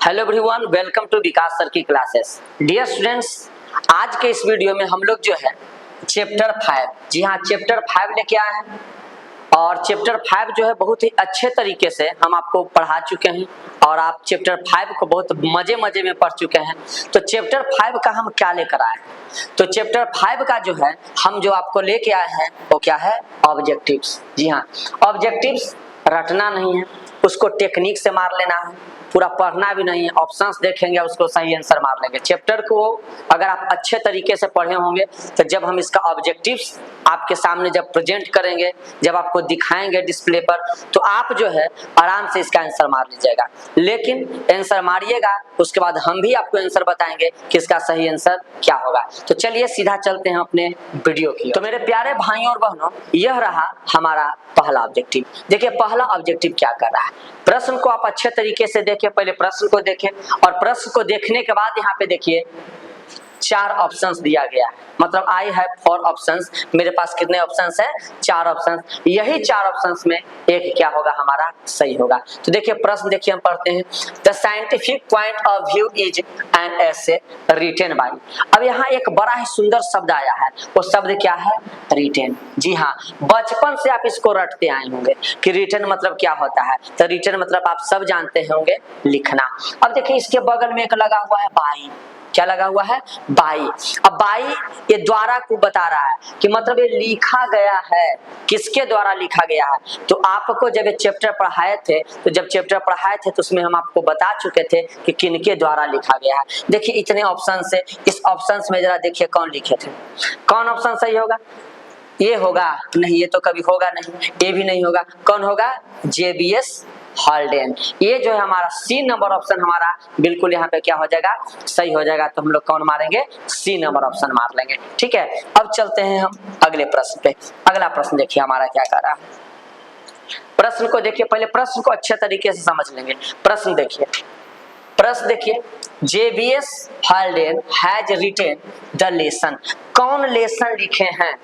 Hello everyone, welcome to Vikas sir की classes. Dear students, आज के इस वीडियो में हम लोग जो है चैप्टर 5, जी हाँ चैप्टर 5 लेके आए हैं। और चैप्टर 5 जो है बहुत ही अच्छे तरीके से हम आपको पढ़ा चुके हैं और आप चैप्टर 5 को बहुत मजे में पढ़ चुके हैं। तो चैप्टर 5 का हम क्या लेकर आए हैं, तो चैप्टर 5 का जो है हम जो आपको लेके आए हैं वो क्या है, ऑब्जेक्टिव्स। जी हाँ, ऑब्जेक्टिव्स रटना नहीं है, उसको टेक्निक से मार लेना है, पूरा पढ़ना भी नहीं है। ऑप्शंस देखेंगे, उसको सही आंसर मार लेंगे। चैप्टर को अगर आप अच्छे तरीके से पढ़े होंगे तो जब हम इसका ऑब्जेक्टिव्स आपके सामने जब प्रेजेंट करेंगे, जब आपको दिखाएंगे डिस्प्ले पर, तो आप जो है आराम से इसका आंसर मार लीजिएगा। लेकिन आंसर मारिएगा, उसके बाद हम भी आपको आंसर बताएंगे कि इसका सही आंसर क्या होगा। तो चलिए सीधा चलते हैं अपने वीडियो की। तो मेरे प्यारे भाइयों और बहनों, यह रहा हमारा पहला ऑब्जेक्टिव। देखिए पहला ऑब्जेक्टिव क्या कर रहा है, प्रश्न को आप अच्छे तरीके से देखिए, पहले प्रश्न को देखें और प्रश्न को देखने के बाद यहाँ पे देखिए 4 ऑप्शंस दिया गया है। मतलब आई हैव 4 ऑप्शंस, मेरे पास कितने ऑप्शंस है, 4 ऑप्शंस। यही 4 ऑप्शंस में एक क्या होगा, हमारा सही होगा। तो देखिए प्रश्न देखिए, हम पढ़ते हैं the scientific point of view is an essay written by. अब यहाँ एक बड़ा ही सुंदर शब्द आया है, वो शब्द क्या है, रिटेन। जी हाँ, बचपन से आप इसको रटते आए होंगे कि रिटेन मतलब क्या होता है। तो रिटेन मतलब आप सब जानते होंगे, लिखना। अब देखिए इसके बगल में एक लगा हुआ है बाई। क्या लगा हुआ है, बाई। अब बाई ये द्वारा को बता रहा है कि मतलब ये लिखा गया है, किसके द्वारा लिखा गया है। तो आपको जब ये चैप्टर पढ़ाए थे, तो जब चैप्टर पढ़ाए थे तो उसमें हम आपको बता चुके थे कि किनके द्वारा लिखा गया है। देखिए इतने ऑप्शन से इस ऑप्शन में जरा देखिए कौन लिखे थे, कौन ऑप्शन सही होगा। ये होगा नहीं, ये तो कभी होगा नहीं, ये भी नहीं होगा। कौन होगा, जेबीएस हॉल्डेन। ये जो है हमारा सी नंबर ऑप्शन हमारा बिल्कुल यहाँ पे क्या हो जाएगा, सही हो जाएगा। तो हम लोग कौन मारेंगे, सी नंबर ऑप्शन मार लेंगे। ठीक है, अब चलते हैं हम अगले प्रश्न पे। अगला प्रश्न देखिए हमारा क्या कर रहा है। प्रश्न को देखिए, पहले प्रश्न को अच्छे तरीके से समझ लेंगे। प्रश्न देखिए, प्रश्न देखिए, JBS Haldane has written the lesson. कौन लेसन लिखे हैं,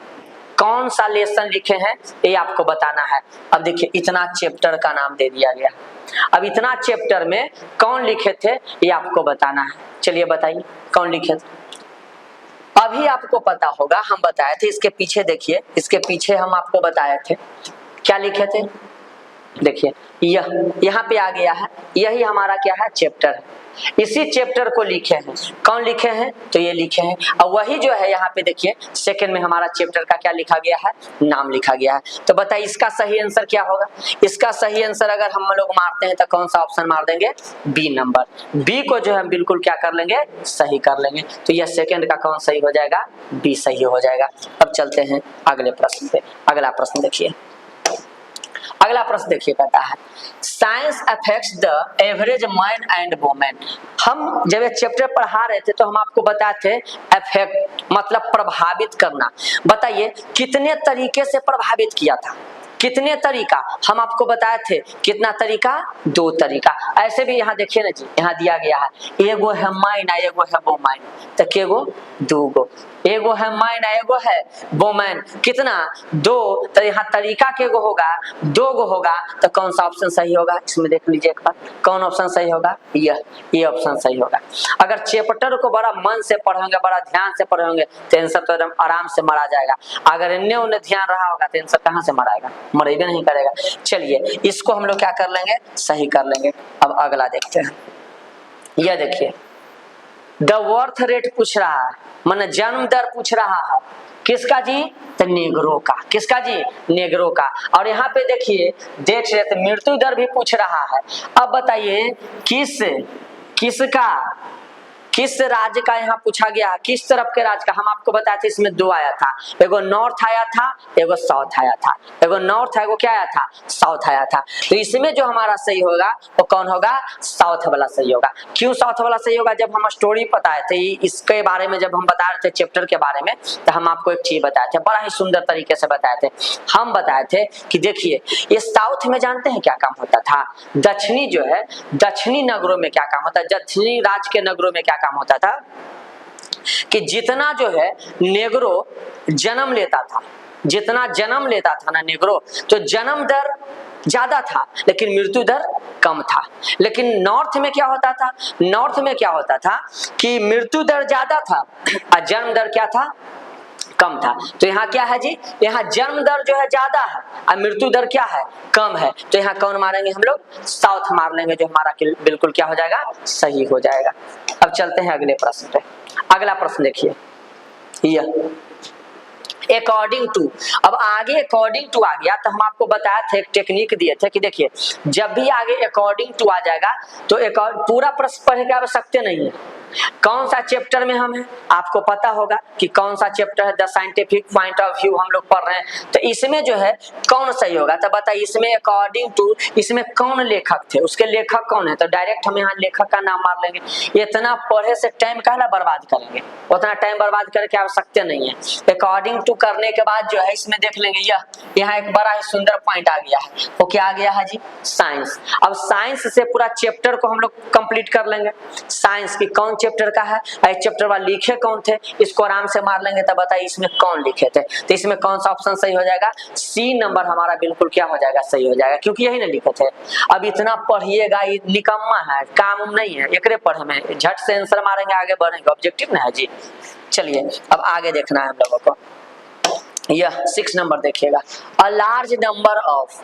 कौन सा लेसन लिखे हैं, ये आपको बताना है। अब देखिए इतना चैप्टर का नाम दे दिया गया, अब इतना चैप्टर में कौन लिखे थे ये आपको बताना है। चलिए बताइए कौन लिखे थे। अभी आपको पता होगा, हम बताए थे, इसके पीछे देखिए, इसके पीछे हम आपको बताए थे क्या लिखे थे। देखिए यह यहाँ पे आ गया है, यही हमारा क्या है, चैप्टर है। इसी चैप्टर को लिखे हैं, कौन लिखे हैं, तो ये लिखे हैं। और वही जो है यहाँ पे देखिए सेकंड में हमारा चैप्टर का क्या लिखा गया है, नाम लिखा गया है। तो बताइए इसका सही आंसर क्या होगा। इसका सही आंसर अगर हम लोग मारते हैं तो कौन सा ऑप्शन मार देंगे, बी नंबर। बी को जो है हम बिल्कुल क्या कर लेंगे, सही कर लेंगे। तो यह सेकंड का कौन सही हो जाएगा, बी सही हो जाएगा। अब चलते हैं अगले प्रश्न पे। अगला प्रश्न देखिए, अगला प्रश्न देखिए, कहता है science affects the average man and women. हम जब ये चैप्टर पढ़ा रहे थे तो हम आपको बताए थे अफेक्ट मतलब प्रभावित करना। बताइए कितने तरीके से प्रभावित किया था, कितने तरीका हम आपको बताए थे, कितना तरीका, 2 तरीका। ऐसे भी यहाँ देखिए ना जी, यहाँ दिया गया है एगो है मैन, एगो है वुमेन। तो केगो, 2 गो। एगो है मैन, एगो है वुमेन, कितना, 2। तो यहाँ तरीका केगो होगा, 2 गो होगा। तो कौन सा ऑप्शन सही होगा, इसमें देख लीजिए एक बार, कौन ऑप्शन सही होगा, ये ऑप्शन सही होगा। अगर चैप्टर को बड़ा मन से पढ़ोगे, बड़ा ध्यान से पढ़ोगे तो आंसर तो एकदम आराम से मरा जाएगा। अगर इन्हें उन्हें ध्यान रहा होगा तो आंसर कहाँ से मराएगा, मरेगा नहीं करेगा। चलिए इसको हम लोग क्या कर लेंगे, सही कर लेंगे। अब अगला देखते हैं, यह देखिए द बर्थ रेट पूछ रहा है, माने जन्म दर पूछ रहा है, किसका जी, तो नेग्रो का। किसका जी, नेग्रो का। और यहाँ पे देखिए देख रहे थे मृत्यु दर भी पूछ रहा है। अब बताइए किसका, किस राज्य का यहाँ पूछा गया, किस तरफ के राज्य का। हम आपको बताए थे इसमें 2 आया था, एगो नॉर्थ आया था, एगो साउथ आया था। एगो नॉर्थ है, एगो क्या आया था, साउथ आया था। तो इसमें जो हमारा सही होगा वो कौन होगा, साउथ वाला सही होगा। क्यों साउथ वाला सही होगा, जब हम स्टोरी बताए थे इसके बारे में, जब हम बता रहे थे चैप्टर के बारे में, तो हम आपको एक चीज बताए थे, बड़ा ही सुंदर तरीके से बताए थे। हम बताए थे कि देखिए ये साउथ में जानते हैं क्या काम होता था, दक्षिणी जो है, दक्षिणी नगरों में क्या काम होता है, दक्षिणी राज्य के नगरों में क्या काम होता था कि जितना जो है नेग्रो जन्म लेता था, जितना जन्म लेता था ना नेग्रो, तो जन्म दर ज्यादा था लेकिन मृत्यु दर कम था। लेकिन नॉर्थ में क्या होता था, नॉर्थ में क्या होता था कि मृत्यु दर ज्यादा था और जन्म दर क्या था, कम था। तो यहाँ क्या है जी, यहाँ जन्म दर जो है ज्यादा है और मृत्यु दर क्या है, कम है। तो यहाँ कौन मारेंगे हम लोग, साउथ मार लेंगे, जो हमारा बिल्कुल क्या हो जाएगा, सही हो जाएगा। अब चलते हैं अगले प्रश्न पे। अगला प्रश्न देखिए, यह अकॉर्डिंग टू, अब आगे अकॉर्डिंग टू आ गया तो हम आपको बताए थे, एक टेक्निक दिए थे कि देखिए जब भी आगे अकॉर्डिंग टू आ जाएगा तो पूरा प्रश्न पढ़ने की आवश्यकता नहीं है। कौन सा चैप्टर में हम हैं, आपको पता होगा कि कौन सा चैप्टर है, the scientific point of view हम लोग पढ़ रहे हैं। तो इसमें जो है कौन सही होगा, तो बताइए इसमें अकॉर्डिंग टू इसमें कौन लेखक थे, उसके लेखक कौन है। तो डायरेक्ट हम यहाँ लेखक का नाम मार लेंगे। इतना पढ़े से टाइम काहे बर्बाद करेंगे, उतना टाइम बर्बाद करके आवश्यकता नहीं है। अकॉर्डिंग टू करने के बाद जो है इसमें देख लेंगे, यहाँ एक बड़ा ही सुंदर पॉइंट आ गया है, वो क्या आ गया है जी, साइंस। अब साइंस से पूरा चैप्टर को हम लोग कंप्लीट कर लेंगे। साइंस की कौन चैप्टर का है, चैप्टर वाले लिखे कौन थे, इसको आराम से मार लेंगे। तब बताइए इसमें कौन लिखे थे। तो इसमें कौन सा ऑप्शन सही हो जाएगा, सी नंबर हमारा बिल्कुल क्या हो जाएगा, सही हो जाएगा, क्योंकि यही ना लिखे थे। अब इतना पढ़िएगा, ये निकम्मा है, काम नहीं है, एकरे पढ़े में झट से आंसर मारेंगे, आगे बढ़ेंगे, ऑब्जेक्टिव ना है जी। चलिए अब आगे देखना है हम लोगों को, यह 6 नंबर देखिएगा, अ लार्ज नंबर ऑफ।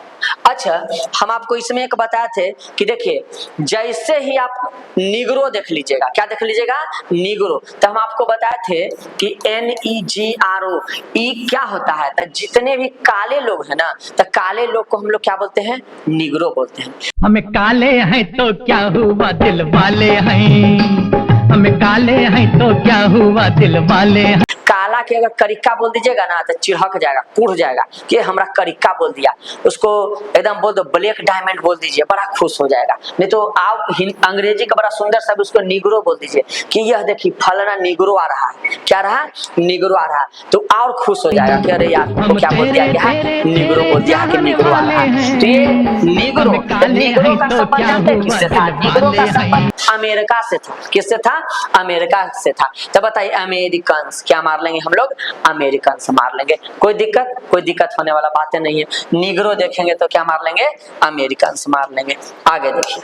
अच्छा, हम आपको इसमें एक बताए थे कि देखिए जैसे ही आप निग्रो देख लीजिएगा, क्या देख लीजिएगा, निग्रो। तो हम आपको बताए थे कि NEGRO, ई क्या होता है, तो जितने भी काले लोग हैं ना, तो काले लोग को हम लोग क्या बोलते हैं, निग्रो बोलते हैं। हमें काले हैं तो क्या हुआ, दिल वाले हैं, हमें काले हैं तो क्या हुआ, दिल वाले हैं। काला के अगर करिक्का बोल दीजिएगा ना तो चिढ़क जाएगा, कूड़ जाएगा कि हमरा करिक्का बोल दिया। उसको एकदम बोल दो ब्लैक डायमंड बोल दीजिए, बड़ा खुश हो जाएगा। नहीं तो आप अंग्रेजी का बड़ा सुंदर शब्द उसको निग्रो बोल दीजिए कि यह देखिए फलाना निग्रो आ रहा है, क्या रहा, निग्रो आ रहा है, तो और खुश हो जाएगा कि अरे यार वो क्या बोल दिया गया है, निग्रो बोल दिया है कि निग्रो आ रहा है। तो ये निग्रो, निग्रो का संबंध जानते हैं किससे था, निग्रो का संबंध अमेरिका से था। किससे था, अमेरिका से था। तो बताइए अमेरिकन, क्या मार लेंगे हम लोग, अमेरिकन मार लेंगे। कोई दिक्कत होने वाला बातें नहीं है। निग्रो देखेंगे तो क्या मार लेंगे, अमेरिकन मार लेंगे। आगे देखिए,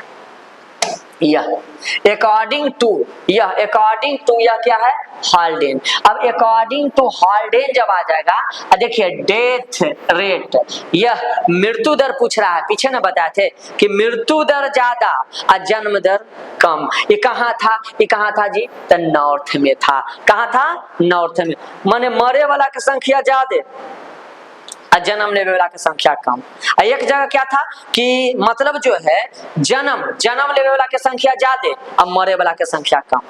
यह अकॉर्डिंग टू, यह क्या है, हॉल्डेन। अब अकॉर्डिंग टू हॉल्डेन जब आ जाएगा, देखिए डेथ रेट, यह मृत्यु दर पूछ रहा है। पीछे ना बताए थे कि मृत्यु दर ज्यादा और जन्म दर कम। ये कहाँ था जी, तो नॉर्थ में था। कहाँ था, नॉर्थ में। माने मरे वाला की संख्या ज्यादा जन्म लेने वाला की संख्या कम। एक जगह क्या था कि मतलब जो है जन्म लेने वाला की संख्या ज्यादा और मरे वाला की संख्या कम।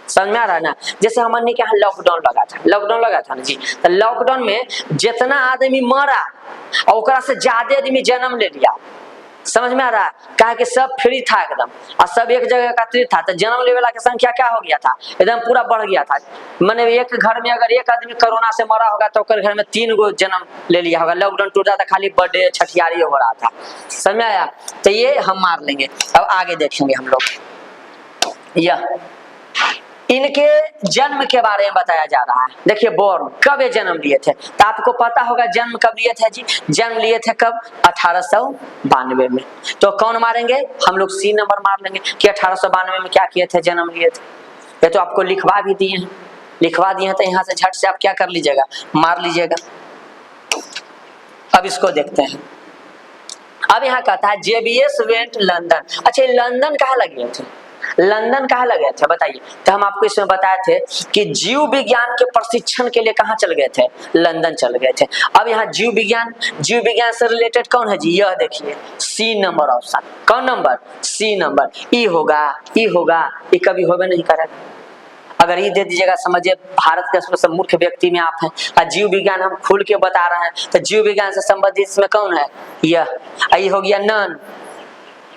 समझ में आ रहा है ना। जैसे हमने के यहाँ लॉकडाउन लगा था ना जी, तो लॉकडाउन में जितना आदमी मरा और ओकरा से ज्यादा आदमी जन्म ले लिया। समझ में आ रहा है, कहा कि सब फ्री था एकदम और सब एक जगह एकत्रित था, तो जन्म लेने वाला की संख्या क्या हो गया था, एकदम पूरा बढ़ गया था। मैंने एक घर में अगर एक आदमी कोरोना से मरा होगा तो घर में 3 गो जन्म ले लिया होगा। लॉकडाउन टूटा था, खाली बर्थडे छठियारी हो रहा था। समझ में आया, तो ये हम मार लेंगे। अब आगे देखेंगे हम लोग, यह इनके जन्म के बारे में बताया जा रहा है। देखिए बोर्न, कब ये जन्म लिए थे, तो आपको पता होगा जन्म कब लिए थे जी, जन्म लिए थे कब, 1892 में। तो कौन मारेंगे हम लोग, सी नंबर मार लेंगे कि 1892 में क्या किए थे, जन्म लिए थे। ये तो आपको लिखवा भी दिए हैं, तो यहाँ से झट से आप क्या कर लीजिएगा, मार लीजिएगा। अब इसको देखते हैं। अब यहाँ कहता है JBS वेंट लंदन। अच्छा, लंदन कहाँ लगे थे, लंदन कहाँ लगे थे बताइए। तो हम आपको इसमें बताए थे कि जीव विज्ञान के प्रशिक्षण के लिए कहाँ चल गए थे, लंदन चल गए थे। अब यहाँ जीव विज्ञान से रिलेटेड कौन है जी, यह देखिए सी नंबर ऑप्शन। कौन नंबर, सी नंबर। ई होगा, ये कभी होवे नहीं करेगा। अगर ये दे दीजिएगा समझिए भारत के सबसे मूर्ख व्यक्ति में आप हैं। और जीव विज्ञान हम खुल के बता रहे हैं, तो जीव विज्ञान से संबंधित इसमें कौन है, यह हो गया नन।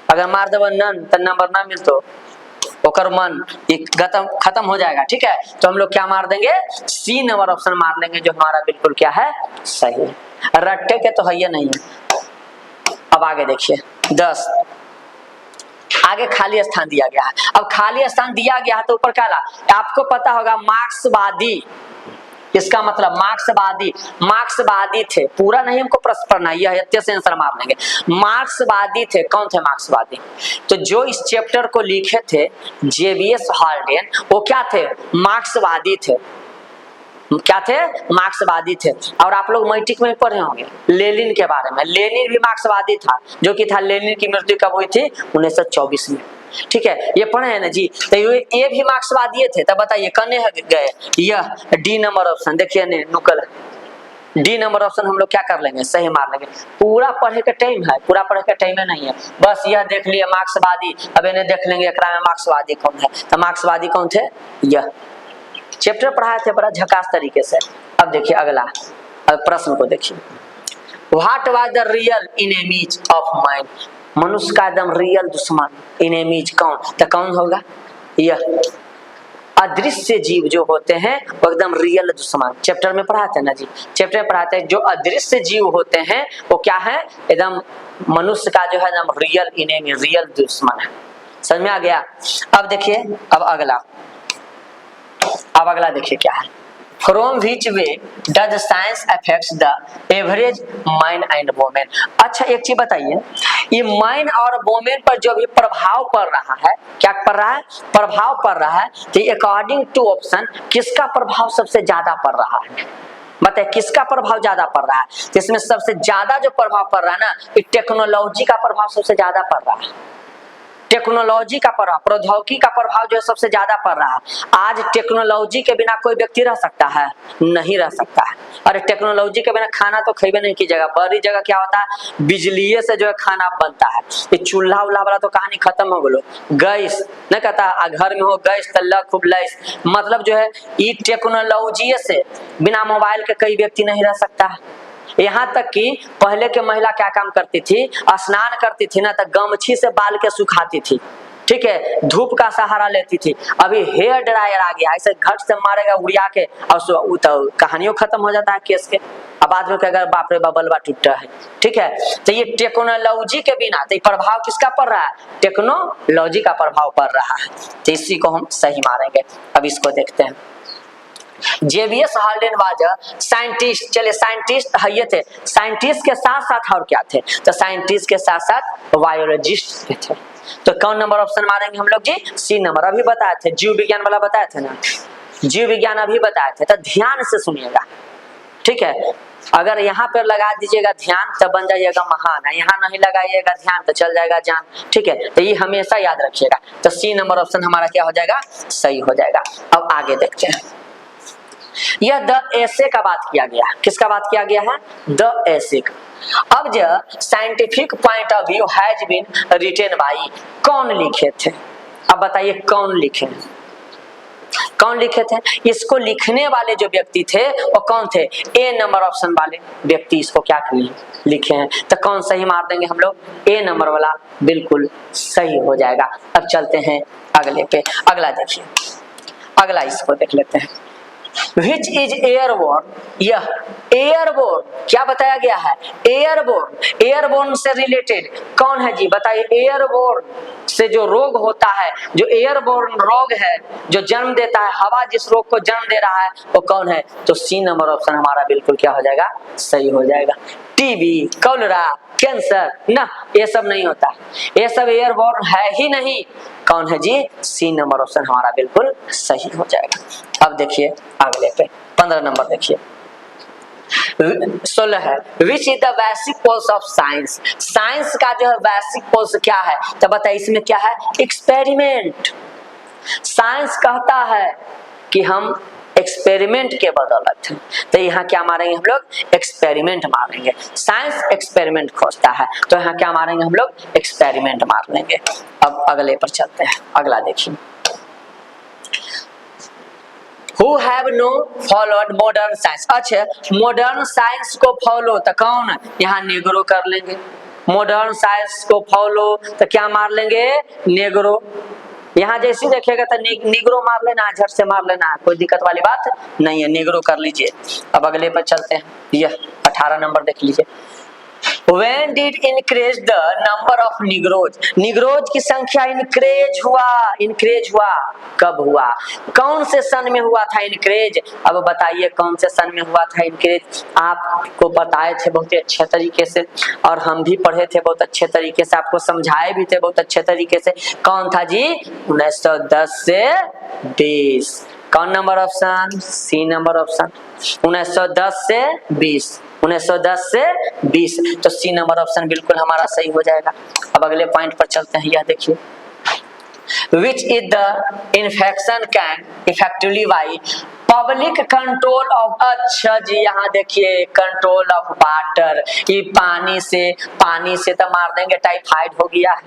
अगर मार देव नन तो नंबर ना मिलतो, ओकर मन खत्म हो जाएगा। ठीक है, तो हम लोग क्या मार देंगे, सी नंबर ऑप्शन मार लेंगे, जो हमारा बिल्कुल क्या है, सही है। रट्टे के तो है ये नहीं है। अब आगे देखिए 10, आगे खाली स्थान दिया गया है। अब खाली स्थान दिया गया है तो ऊपर क्या ला, आपको पता होगा मार्क्सवादी, इसका मतलब मार्क्सवादी, मार्क्सवादी थे, पूरा नहीं हमको प्रश्न पढ़ना, यह इतने से आंसर मार लेंगे। मार्क्सवादी थे, कौन थे मार्क्सवादी? तो जो इस चैप्टर को लिखे थे जेबीएस हाल्डेन, वो क्या थे? मार्क्सवादी थे। क्या थे? मार्क्सवादी थे। और आप लोग मैट्रिक में पढ़े होंगे लेनिन के बारे में, लेनिन भी मार्क्सवादी था, जो कि था लेनिन की मृत्यु कब हुई थी? 1924 में। ठीक है, ये पढ़े हैं ना जी। तो ये भी मार्क्सवादी थे। तब बताइए कने गए? यह डी नंबर ऑप्शन देखिए ने नुकल डी नंबर ऑप्शन हम लोग क्या कर लेंगे? सही मार लेंगे। पूरा पढ़े का टाइम है, पूरा पढ़े का टाइम नहीं है, बस यह देख लिए मार्क्सवादी। अब इन्हें देख लेंगे एकरा में मार्क्सवादी कौन है। तो मार्क्सवादी कौन थे? यह चैप्टर पढ़ाए थे बड़ा झकास तरीके से। अब देखिए अगला, अब प्रश्न को देखिए। What was the real enemies of mind? मनुष्य का एकदम रियल दुश्मन, इनेमीज कौन? तो कौन होगा? यह अदृश्य जीव जो होते हैं वो एकदम रियल दुश्मन। चैप्टर में पढ़ाते हैं ना जी, चैप्टर में पढ़ाते हैं जो अदृश्य जीव होते हैं वो क्या है? एकदम मनुष्य का जो है एकदम रियल इनेमी, रियल दुश्मन है। समझ में आ गया? अब देखिए, अब अगला देखिए क्या है। From which way does science affects the average man and woman? अच्छा एक चीज बताइए, ये मैन और वोमेन पर जो भी प्रभाव पड़ रहा है, क्या पड़ रहा है? प्रभाव पड़ रहा है। तो अकॉर्डिंग टू ऑप्शन किसका प्रभाव सबसे ज्यादा पड़ रहा है? बताइए किसका प्रभाव ज्यादा पड़ रहा है? तो इसमें सबसे ज्यादा जो प्रभाव पड़ रहा है ना, ये टेक्नोलॉजी का प्रभाव सबसे ज्यादा पड़ रहा है। टेक्नोलॉजी का प्रभाव, प्रौद्योगिकी का प्रभाव जो है सबसे ज्यादा पड़ रहा है। आज टेक्नोलॉजी के बिना कोई व्यक्ति रह सकता है? नहीं रह सकता है। अरे टेक्नोलॉजी के बिना खाना तो खेबे नहीं की जगह, बड़ी जगह क्या होता है? बिजली से जो है खाना बनता है। ये चूल्हा उल्हा वाला तो कहानी खत्म हो गलो। गैस नहीं कहता घर में हो गैस तल्ला खूब लैस, मतलब जो है ये टेक्नोलॉजी से बिना मोबाइल के कई व्यक्ति नहीं रह सकता है। यहाँ तक कि पहले के महिला क्या काम करती थी? स्नान करती थी ना तो गमछी से बाल के सुखाती थी, ठीक है, धूप का सहारा लेती थी। अभी हेयर ड्रायर आ गया, ऐसे घट से मारेगा उड़िया के और तो कहानियों खत्म हो जाता है केस के। अब बाद में कहेगा बाप रे बबलवा टूटा है। ठीक है, तो ये टेक्नोलॉजी के बिना, तो प्रभाव किसका पड़ रहा है? टेक्नोलॉजी का प्रभाव पड़ रहा है। तो इसी को हम सही मारेंगे। अब इसको देखते हैं। जेबीएस हाल्डेन वाज साइंटिस्ट, चलिए साइंटिस्ट है ये थे, साइंटिस्ट के साथ साथ और क्या थे? तो साइंटिस्ट के साथ साथ बायोलॉजिस्ट थे। तो कौन नंबर ऑप्शन मारेंगे हम लोग जी? सी नंबर। अभी बताए थे जीव विज्ञान वाला, बताए थे ना, जीव विज्ञान अभी बताए थे। तो ध्यान से सुनिएगा, ठीक है। अगर यहाँ पर लगा दीजिएगा ध्यान तो बन जाइएगा महान, यहाँ नहीं लगाइएगा ध्यान तो चल जाएगा जान। ठीक है, तो ये हमेशा याद रखिएगा। तो सी नंबर ऑप्शन हमारा क्या हो जाएगा? सही हो जाएगा। अब आगे देखते हैं। यह द एसे का बात किया गया, किसका बात किया गया है? द एसे का। अब जो scientific point of view has been written by, कौन लिखे थे? अब बताइए कौन लिखे? कौन लिखे थे? इसको लिखने वाले जो व्यक्ति थे वो कौन थे? ए नंबर ऑप्शन वाले व्यक्ति इसको क्या किए? लिखे हैं। तो कौन सही मार देंगे हम लोग? ए नंबर वाला बिल्कुल सही हो जाएगा। अब चलते हैं अगले पे। अगला देखिए, अगला इसको देख लेते हैं। Which is airborne? यह एयरबोर्न क्या बताया गया है? एयरबोर्न, एयरबोर्न से रिलेटेड कौन है जी? बताइए। एयरबोर्न से जो रोग होता है, जो एयरबोर्न रोग है जो जन्म देता है, हवा जिस रोग को जन्म दे रहा है वो कौन है? तो सी नंबर ऑप्शन हमारा बिल्कुल क्या हो जाएगा? सही हो जाएगा। टीबी, कॉलेरा, कैंसर ना, ये सब नहीं होता, ये सब एयरबोर्न है ही नहीं। कौन है जी? सी नंबर ऑप्शन हमारा बिल्कुल सही हो जाएगा। अब देखिए अगले पे 15 नंबर देखिए। 16 है, which is the basic poles of science? Science का जो है बेसिक पोल्स क्या है? तो बताइए इसमें क्या है? एक्सपेरिमेंट। साइंस कहता है कि हम एक्सपेरिमेंट के बदौलत है, तो यहाँ क्या मारेंगे हम लोग? एक्सपेरिमेंट मारेंगे। साइंस एक्सपेरिमेंट खोजता है, तो यहाँ क्या मारेंगे हम लोग? एक्सपेरिमेंट मार लेंगे। अब अगले पर चलते हैं। अगला देखिए। Who have no followed modern science? अच्छा, मॉडर्न साइंस को फॉलो तो कौन? यहाँ नेग्रो कर लेंगे। मॉडर्न साइंस को फॉलो तो क्या मार लेंगे? नेग्रो। यहाँ जैसे देखिएगा तो निग्रो मार लेना है, झट से मार लेना है, कोई दिक्कत वाली बात नहीं है, निग्रो कर लीजिए। अब अगले पर चलते हैं। यह 18 नंबर देख लीजिए। When did increase the number of Negroes? Negroes की संख्या increase हुआ कब हुआ? कौन से सन में हुआ था increase? अब बताइए कौन से सन में हुआ था increase? आपको बताए थे बहुत ही अच्छे तरीके से और हम भी पढ़े थे बहुत अच्छे तरीके से, आपको समझाए भी थे बहुत अच्छे तरीके से। कौन था जी? 1910 से 20। कौन number option? C number option. 1910 से 20, 1910 से 20, तो सी नंबर ऑप्शन बिल्कुल हमारा सही हो जाएगा। अब अगले पॉइंट पर चलते हैं। यह देखिए, विच is the infection can effectively by public control of. अच्छा जी, यहाँ देखिए कंट्रोल ऑफ वाटर, ये पानी से तो मार देंगे, टाइफाइड हो गया है।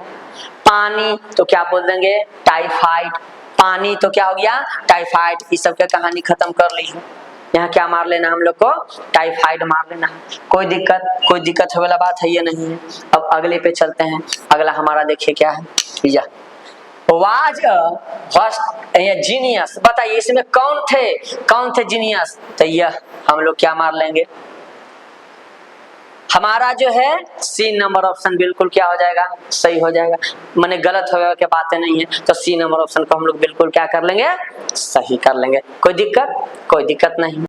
पानी तो क्या बोल देंगे? टाइफाइड। पानी तो क्या हो गया? टाइफाइड। इस सब की कहानी खत्म कर ली है। यहाँ क्या मार लेना हम लोग को? टाइफाइड मार लेना है। कोई दिक्कत वाला बात है ये नहीं है। अब अगले पे चलते हैं। अगला हमारा देखिए क्या है, यह वाज फर्स्ट जीनियस। बताइए इसमें कौन थे जीनियस? तो यह हम लोग क्या मार लेंगे? हमारा जो है सी नंबर ऑप्शन बिल्कुल क्या हो जाएगा? सही हो जाएगा। माने गलत होगा के बातें नहीं है, तो सी नंबर ऑप्शन को हम लोग बिल्कुल क्या कर लेंगे? सही कर लेंगे। कोई दिक्कत नहीं।